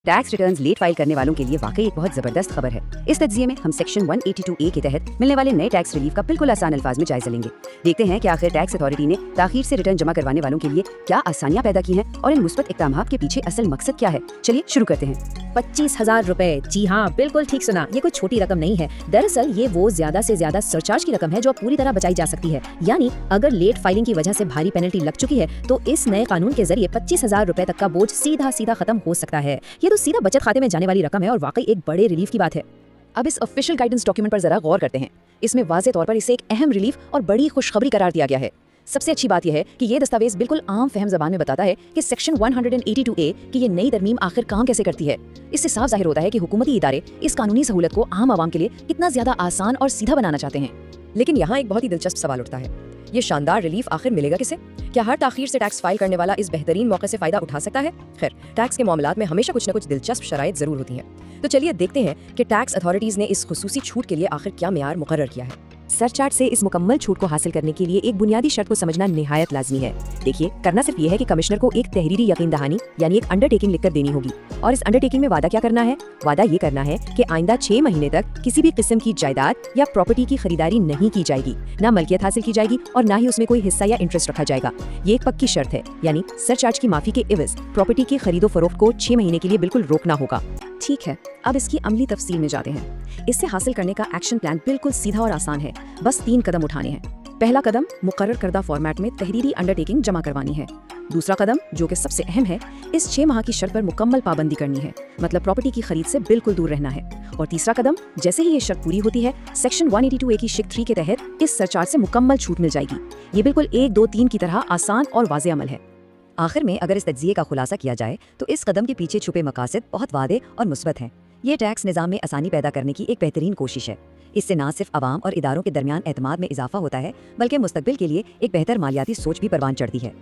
Tax returns late file करने वालों के लिए वाकई एक बहुत जबरदस्त खबर है। इस तज्जिये में हम सेक्शन 182A के तहत मिलने वाले नए टैक्स रिलीफ का बिल्कुल आसान अल्फाज में जायजा लेंगे। देखते हैं कि आखिर टैक्स अथॉरिटी ने ताखीर से रिटर्न जमा करवाने वालों के लिए क्या आसानियां पैदा की हैं और इन मुस्बत इक़दामात के पीछे असल मकसद क्या है। चलिए शुरू करते हैं। 25,000 रुपए। जी हाँ, बिल्कुल ठीक सुना। ये कोई छोटी रकम नहीं है। दरअसल ये वो ज्यादा से ज्यादा सरचार्ज की रकम है जो अब पूरी तरह बचाई जा सकती है। यानी अगर लेट फाइलिंग की वजह से भारी पेनल्टी लग चुकी है तो इस नए कानून के जरिए 25,000 रुपए तक का बोझ सीधा सीधा खत्म हो सकता है। ये तो सीधा बचत खाते में जाने वाली रकम है और वाकई एक बड़े रिलीफ की बात है। अब इस ऑफिशियल गाइडेंस डॉक्यूमेंट पर जरा गौर करते हैं। इसमें वाज़े तौर पर इसे एक अहम रिलीफ और बड़ी खुशखबरी करार दिया गया है। सबसे अच्छी बात यह है कि ये दस्तावेज बिल्कुल आम फहम ज़बान में बताता है कि सेक्शन 182A की ये नई तरमीम आखिर काम कैसे करती है। इससे साफ जाहिर होता है कि हुकूमती इदारे इस कानूनी सहूलत को आम आवाम के लिए कितना ज्यादा आसान और सीधा बनाना चाहते हैं। लेकिन यहाँ एक बहुत ही दिलचस्प सवाल उठता है, ये शानदार रिलीफ आखिर मिलेगा किसे? क्या हर ताखीर से टैक्स फाइल करने वाला इस बेहतरीन मौके से फायदा उठा सकता है? खैर, टैक्स के मामलात में हमेशा कुछ न कुछ दिलचस्प शराइत जरूर होती हैं। तो चलिए देखते हैं कि टैक्स अथॉरिटीज ने इस खुसूसी छूट के लिए आखिर क्या मेयार मुकर्रर किया है। सरचार्ज से इस मुकम्मल छूट को हासिल करने के लिए एक बुनियादी शर्त को समझना निहायत लाजमी है। देखिए, करना सिर्फ ये है कि कमिश्नर को एक तहरीरी यकीन दहानी यानी एक अंडरटेकिंग लिखकर देनी होगी। और इस अंडरटेकिंग में वादा क्या करना है? वादा ये करना है कि आइंदा 6 महीने तक किसी भी किस्म की जायदाद या प्रॉपर्टी की खरीदारी नहीं की जाएगी, ना मलकियत हासिल की जाएगी और ना ही उसमें कोई हिस्सा या इंटरेस्ट रखा जाएगा। ये एक पक्की शर्त है, यानी सरचार्ज की माफी के इवज प्रॉपर्टी की खरीदो फरोख्त को 6 महीने के लिए बिल्कुल रोकना होगा। ठीक है, अब इसकी अमली तफसील में जाते हैं। इससे हासिल करने का एक्शन प्लान बिल्कुल सीधा और आसान है। बस 3 कदम उठाने हैं। पहला कदम, मुकर्रर करदा फॉर्मेट में तहरीरी अंडरटेकिंग जमा करवानी है। दूसरा कदम, जो कि सबसे अहम है, इस 6 माह की शर्त पर मुकम्मल पाबंदी करनी है, मतलब प्रॉपर्टी की खरीद से बिल्कुल दूर रहना है। और तीसरा कदम, जैसे ही ये शर्त पूरी होती है, सेक्शन 182A की शिक 3 के तहत इस सरचार्ज से मुकम्मल छूट मिल जाएगी। ये बिल्कुल 1, 2, 3 की तरह आसान और वाज़े अमल है। आखिर में अगर इस तज्जिये का खुलासा किया जाए तो इस कदम के पीछे छुपे मकासद बहुत वादे और मुस्बत हैं। ये टैक्स निज़ाम में आसानी पैदा करने की एक बेहतरीन कोशिश है। इससे न सिर्फ आवाम और इदारों के दरमियान एतमाद में इजाफा होता है, बल्कि मुस्तकबिल के लिए एक बेहतर मालियाती सोच भी परवान चढ़ती है।